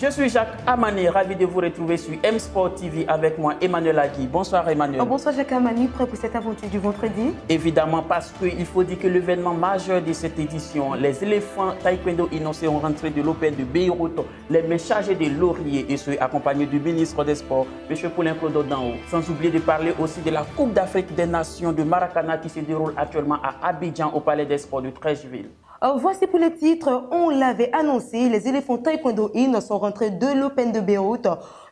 Je suis Jacques Amani, ravi de vous retrouver sur M-Sport TV avec moi Emmanuel Agui. Bonsoir Emmanuel. Bonsoir Jacques Amani, prêt pour cette aventure du vendredi? Évidemment, parce qu'il faut dire que l'événement majeur de cette édition, les éléphants taekwondo innoncés ont rentré de l'Open de Beyrouth, les mains chargées de lauriers et ce accompagné du ministre des Sports, M. Paulin-Claude Danho. Sans oublier de parler aussi de la Coupe d'Afrique des Nations de Maracana qui se déroule actuellement à Abidjan au Palais des Sports de Treichville. Voici pour les titres, on l'avait annoncé, les éléphants taekwondo sont rentrés de l'Open de Beyrouth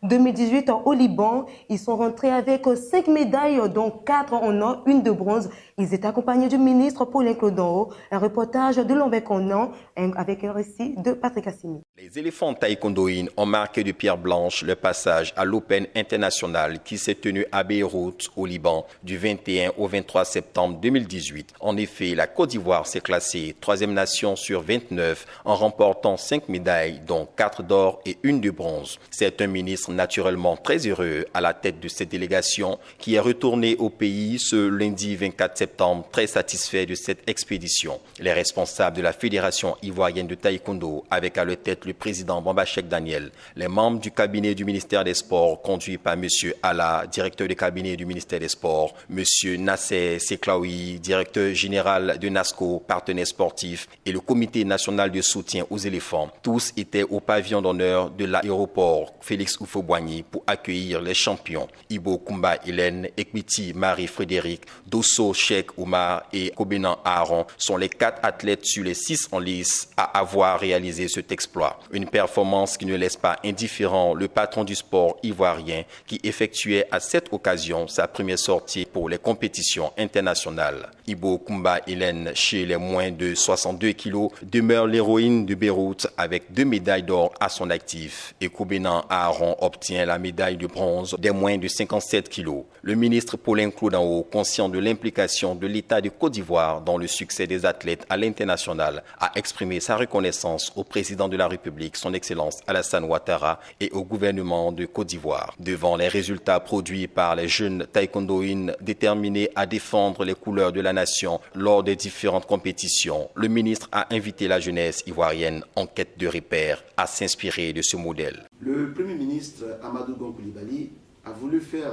2018 au Liban. Ils sont rentrés avec 5 médailles, dont 4 en or, 1 de bronze. Ils étaient accompagnés du ministre Paulin-Claude Danho. Un reportage de Lombec en an avec un récit de Patrick Assimi. Les éléphants taekwondo ont marqué de pierre blanche le passage à l'Open international qui s'est tenu à Beyrouth au Liban du 21 au 23 septembre 2018. En effet, la Côte d'Ivoire s'est classée 3e nation sur 29 en remportant 5 médailles, dont 4 d'or et 1 de bronze. C'est un ministre naturellement très heureux à la tête de cette délégation qui est retourné au pays ce lundi 24 septembre, très satisfait de cette expédition. Les responsables de la Fédération ivoirienne de taekwondo, avec à leur tête le président Bamba-Cheikh Daniel, les membres du cabinet du ministère des Sports, conduit par M. Alla, directeur du cabinet du ministère des Sports, M. Nasser Seklaoui, directeur général de NASCO, partenaire sportif, et le comité national de soutien aux éléphants. Tous étaient au pavillon d'honneur de l'aéroport Félix Houphouët-Boigny pour accueillir les champions. Ibo Kumba Hélène, Ekmiti Marie-Frédéric, Dosso Cheikh Oumar et Kobenan Aaron sont les 4 athlètes sur les 6 en lice à avoir réalisé cet exploit. Une performance qui ne laisse pas indifférent le patron du sport ivoirien qui effectuait à cette occasion sa première sortie pour les compétitions internationales. Ibo Kumba Hélène, chez les moins de 62 kilos, demeure l'héroïne de Beyrouth avec 2 médailles d'or à son actif et Kobenan Aaron obtient la médaille de bronze des moins de 57 kilos. Le ministre Paulin-Claude Danho, conscient de l'implication de l'État de Côte d'Ivoire dans le succès des athlètes à l'international, a exprimé sa reconnaissance au président de la République, son Excellence Alassane Ouattara, et au gouvernement de Côte d'Ivoire. Devant les résultats produits par les jeunes taekwondoïnes déterminés à défendre les couleurs de la nation lors des différentes compétitions, le ministre a invité la jeunesse ivoirienne en quête de repères à s'inspirer de ce modèle. Le Premier ministre Amadou Gon Coulibaly a voulu faire,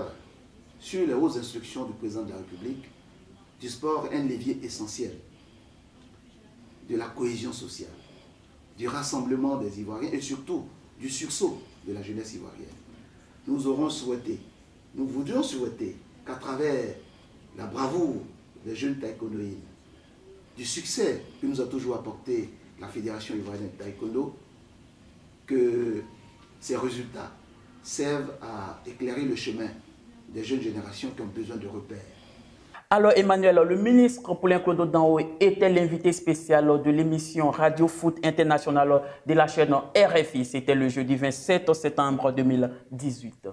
sur les hautes instructions du président de la République, du sport un levier essentiel de la cohésion sociale, du rassemblement des Ivoiriens et surtout du sursaut de la jeunesse ivoirienne. Nous voudrions souhaiter qu'à travers la bravoure des jeunes taekwondoïnes, du succès que nous a toujours apporté la Fédération ivoirienne de taekwondo, que ces résultats servent à éclairer le chemin des jeunes générations qui ont besoin de repères. Alors Emmanuel, le ministre Paulin-Claude Danho était l'invité spécial de l'émission Radio Foot International de la chaîne RFI. C'était le jeudi 27 septembre 2018.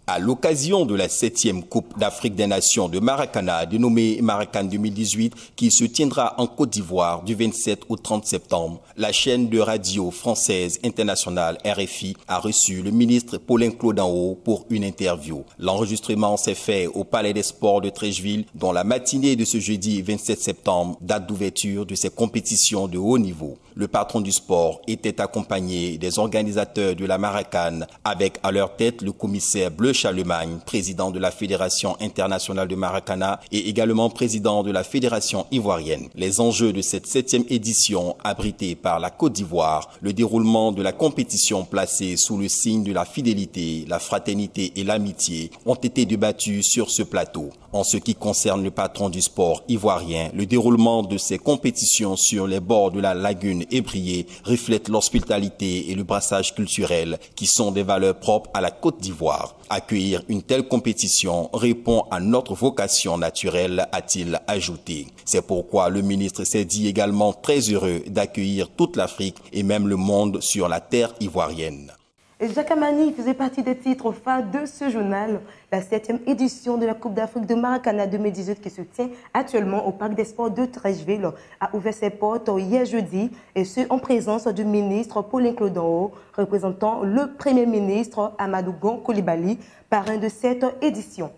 À l'occasion de la 7e Coupe d'Afrique des Nations de Maracana, dénommée Maracan 2018, qui se tiendra en Côte d'Ivoire du 27 au 30 septembre, la chaîne de radio française internationale RFI a reçu le ministre Paulin-Claude Danho pour une interview. L'enregistrement s'est fait au Palais des Sports de Treichville, dont la matinée de ce jeudi 27 septembre, date d'ouverture de ces compétitions de haut niveau. Le patron du sport était accompagné des organisateurs de la Maracan, avec à leur tête le commissaire Bleu Charlemagne, président de la Fédération internationale de Maracana et également président de la Fédération ivoirienne. Les enjeux de cette 7e édition, abritée par la Côte d'Ivoire, le déroulement de la compétition placée sous le signe de la fidélité, la fraternité et l'amitié, ont été débattus sur ce plateau. En ce qui concerne le patron du sport ivoirien, le déroulement de ces compétitions sur les bords de la lagune ébriée reflète l'hospitalité et le brassage culturel qui sont des valeurs propres à la Côte d'Ivoire. Accueillir une telle compétition répond à notre vocation naturelle, a-t-il ajouté. C'est pourquoi le ministre s'est dit également très heureux d'accueillir toute l'Afrique et même le monde sur la terre ivoirienne. Jacques Amani faisait partie des titres phares de ce journal. La 7e édition de la Coupe d'Afrique de Maracana 2018 qui se tient actuellement au Parc des Sports de Treichville a ouvert ses portes hier jeudi et ce en présence du ministre Paulin-Claude Danho, représentant le Premier ministre Amadou Gon Coulibaly, parrain de cette édition.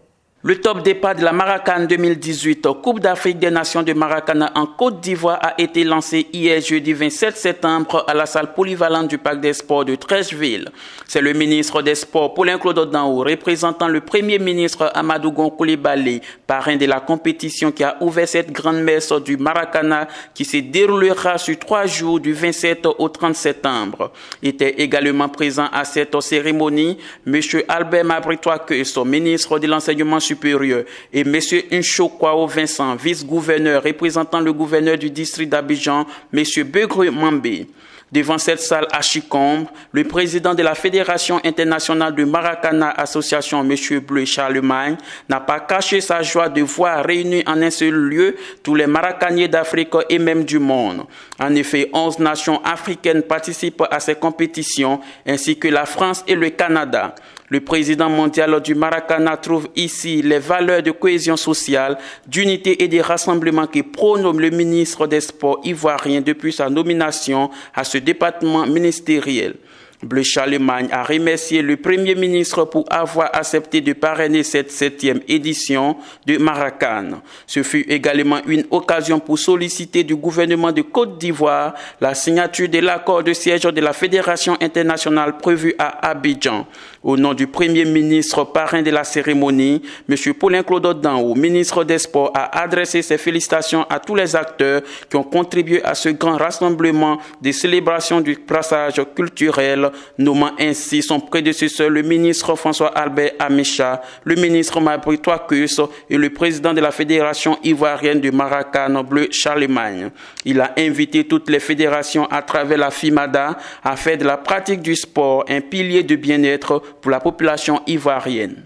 Le top départ de la Maracana 2018, Coupe d'Afrique des Nations de Maracana en Côte d'Ivoire, a été lancé hier jeudi 27 septembre à la salle polyvalente du Parc des Sports de Treichville. C'est le ministre des Sports, Paulin-Claude Danho, représentant le Premier ministre Amadou Gon Coulibaly, parrain de la compétition qui a ouvert cette grande messe du Maracana qui se déroulera sur 3 jours du 27 au 30 septembre. Était également présent à cette cérémonie M. Albert Mabritois-Que, son ministre de l'Enseignement supérieur, et M. Ncho Kwao Vincent, vice-gouverneur représentant le gouverneur du district d'Abidjan, M. Begru Mambé. Devant cette salle à Chicombe, le président de la Fédération internationale de Maracana Association, M. Bleu Charlemagne, n'a pas caché sa joie de voir réunis en un seul lieu tous les Maracaniers d'Afrique et même du monde. En effet, 11 nations africaines participent à ces compétitions, ainsi que la France et le Canada. Le président mondial du Maracana trouve ici les valeurs de cohésion sociale, d'unité et de rassemblement qui prône le ministre des Sports ivoirien depuis sa nomination à ce département ministériel. Bleu Charlemagne a remercié le Premier ministre pour avoir accepté de parrainer cette 7e édition de Maracana. Ce fut également une occasion pour solliciter du gouvernement de Côte d'Ivoire la signature de l'accord de siège de la Fédération internationale prévue à Abidjan. Au nom du Premier ministre parrain de la cérémonie, M. Paulin-Claude Danho, ministre des Sports, a adressé ses félicitations à tous les acteurs qui ont contribué à ce grand rassemblement de célébration du brassage culturel, nommant ainsi son prédécesseur, le ministre François-Albert Amicha, le ministre Mabritois-Que et le président de la Fédération ivoirienne de Maracana, Bleu Charlemagne. Il a invité toutes les fédérations à travers la FIMADA à faire de la pratique du sport un pilier de bien-être pour la population ivoirienne.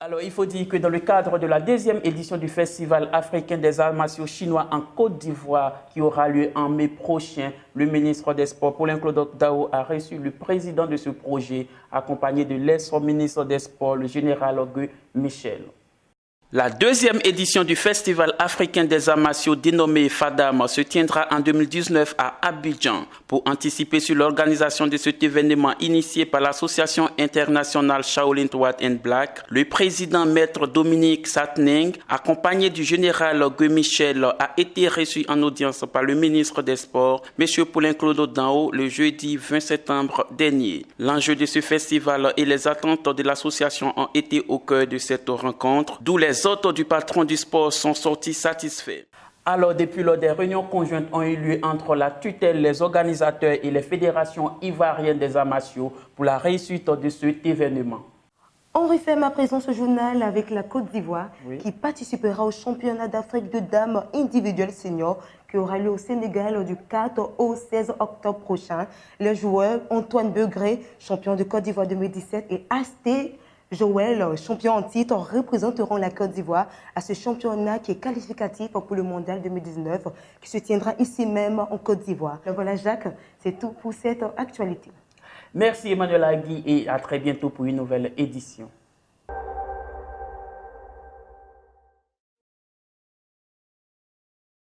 Alors, il faut dire que dans le cadre de la 2e édition du Festival africain des arts martiaux chinois en Côte d'Ivoire, qui aura lieu en mai prochain, le ministre des Sports, Paulin-Claude Danho, a reçu le président de ce projet, accompagné de l'ex-ministre des Sports, le général Guy Michel. La 2e édition du Festival africain des arts martiaux dénommé FADAM se tiendra en 2019 à Abidjan. Pour anticiper sur l'organisation de cet événement initié par l'association internationale Shaolin White and Black, le président maître Dominique Satning, accompagné du général Guy Michel, a été reçu en audience par le ministre des Sports, M. Paulin-Claude Danho, le jeudi 20 septembre dernier. L'enjeu de ce festival et les attentes de l'association ont été au cœur de cette rencontre, d'où les autres du patron du sport sont sortis satisfaits. Alors, depuis lors, des réunions conjointes ont eu lieu entre la tutelle, les organisateurs et les fédérations ivoiriennes des arts martiaux pour la réussite de cet événement. On referme à présent ce journal avec la Côte d'Ivoire qui participera au championnat d'Afrique de dames individuelles seniors qui aura lieu au Sénégal du 4 au 16 octobre prochain. Les joueurs Antoine Begré, champion de Côte d'Ivoire 2017, et Asté Joël, champion en titre, représenteront la Côte d'Ivoire à ce championnat qui est qualificatif pour le mondial 2019 qui se tiendra ici même en Côte d'Ivoire. Voilà Jacques, c'est tout pour cette actualité. Merci Emmanuel Agui et à très bientôt pour une nouvelle édition.